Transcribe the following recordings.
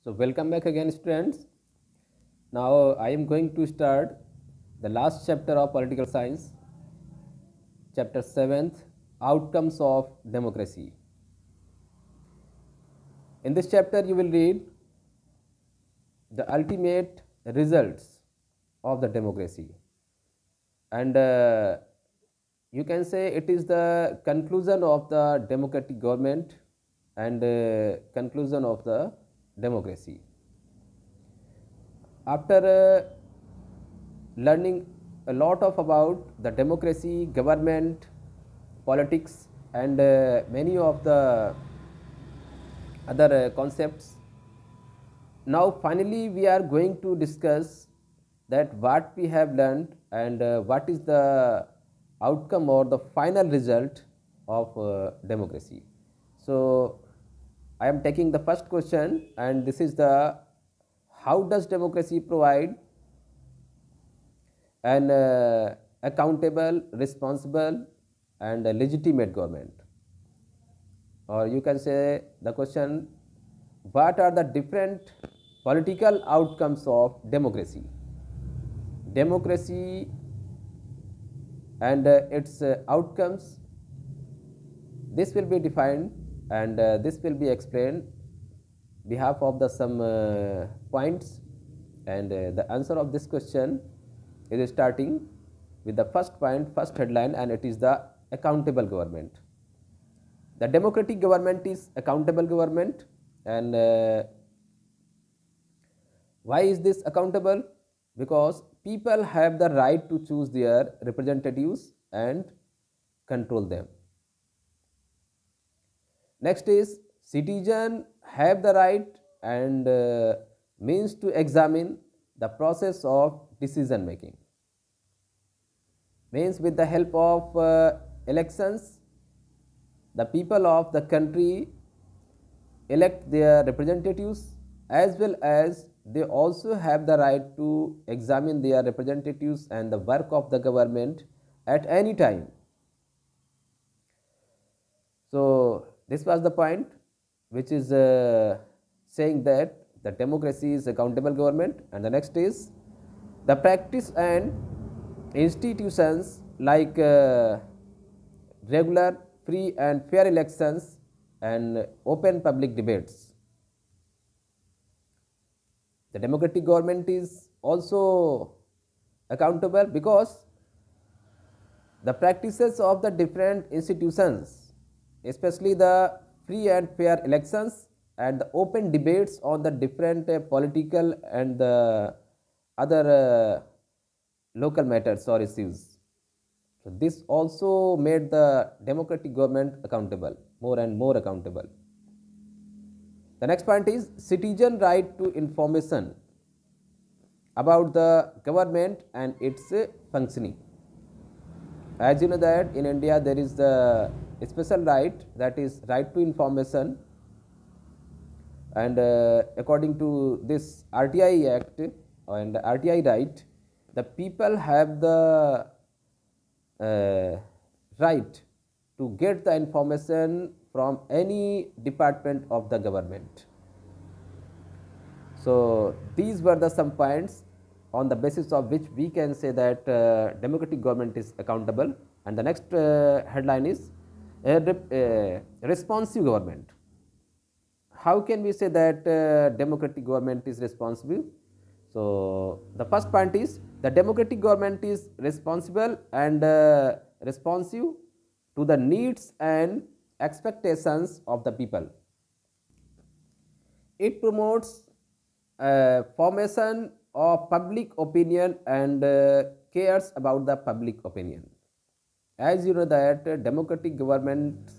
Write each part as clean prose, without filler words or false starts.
So welcome back again, students. Now I am going to start the last chapter of political science, chapter 7th, outcomes of democracy. In this chapter you will read the ultimate results of the democracy, and you can say it is the conclusion of the democratic government and conclusion of the democracy. After learning a lot of about the democracy, government, politics, and many of the other concepts. Now, finally, we are going to discuss that what we have learned and what is the outcome or the final result of democracy. So, I am taking the first question, and this is the how does democracy provide an accountable, responsible, and a legitimate government? Or you can say the question, what are the different political outcomes of democracy? Democracy and its outcomes, this will be defined and this will be explained behalf of the some points, and the answer of this question is starting with the first point, first headline, and it is the accountable government. The democratic government is accountable government, and why is this accountable? Because people have the right to choose their representatives and control them. Next is citizen have the right and means to examine the process of decision making. Means with the help of elections, the people of the country elect their representatives, as well as they also have the right to examine their representatives and the work of the government at any time. So, this was the point which is saying that the democracy is accountable government, and the next is the practice and institutions like regular, free and fair elections and open public debates. The democratic government is also accountable because the practices of the different institutions, especially the free and fair elections and the open debates on the different political and the other local matters or issues. So, this also made the democratic government accountable, more and more accountable. The next point is citizen right to information about the government and its functioning. As you know that in India there is the special right, that is right to information, and according to this RTI Act and RTI right, the people have the right to get the information from any department of the government. So, these were the some points on the basis of which we can say that democratic government is accountable, and the next headline is responsive government. How can we say that democratic government is responsible? So, the first point is the democratic government is responsible and responsive to the needs and expectations of the people. It promotes formation of public opinion and cares about the public opinion. As you know that democratic government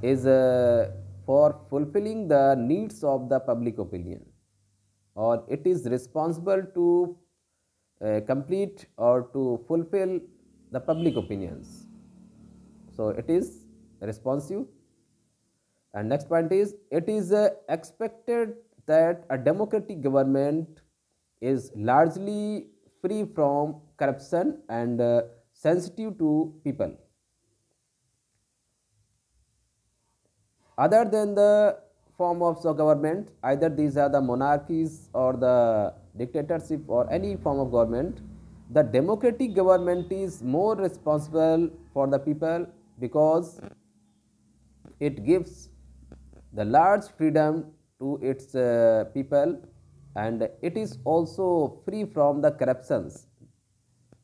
is for fulfilling the needs of the public opinion, or it is responsible to complete or to fulfill the public opinions. So, it is responsive. And next point is it is expected that a democratic government is largely free from corruption and sensitive to people. Other than the form of the government, either these are the monarchies or the dictatorship or any form of government, the democratic government is more responsible for the people because it gives the large freedom to its people, and it is also free from the corruptions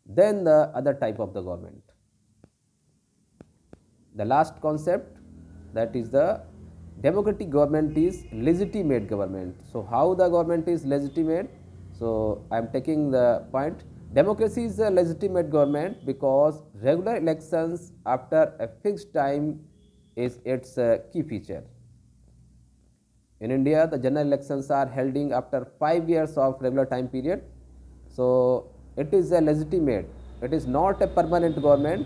than the other type of the government. The last concept, that is the democratic government is legitimate government. So how the government is legitimate? So I am taking the point, democracy is a legitimate government because regular elections after a fixed time is its key feature. In India, the general elections are held after 5 years of regular time period. So it is a legitimate, it is not a permanent government.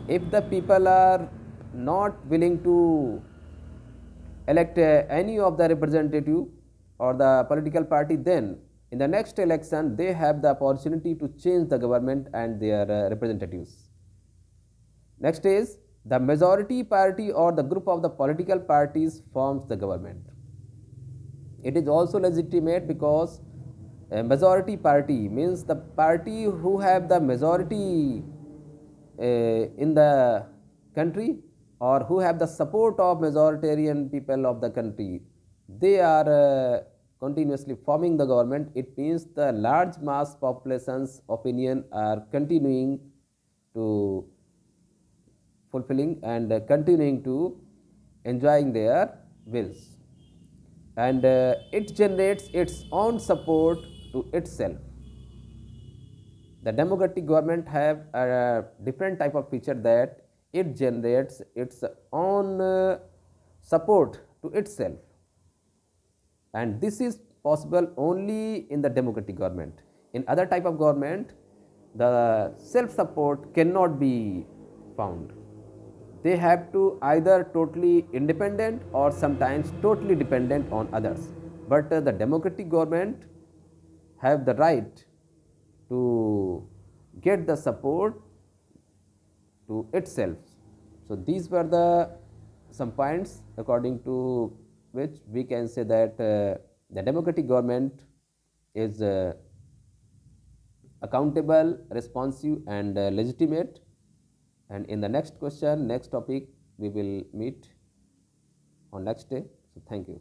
If the people are not willing to elect any of the representative or the political party, then in the next election they have the opportunity to change the government and their representatives. Next is the majority party or the group of the political parties forms the government. It is also legitimate because a majority party means the party who have the majority in the country or who have the support of majoritarian people of the country, they are continuously forming the government. It means the large mass population's opinion are continuing to fulfilling and continuing to enjoying their wills, and it generates its own support to itself. The democratic government have a different type of feature, that it generates its own support to itself, and this is possible only in the democratic government. In other type of government, the self support cannot be found. They have to either totally independent or sometimes totally dependent on others. But the democratic government have the right to get the support to itself. So these were the some points according to which we can say that the democratic government is accountable, responsive and legitimate. And in the next question, next topic, we will meet on next day. So thank you.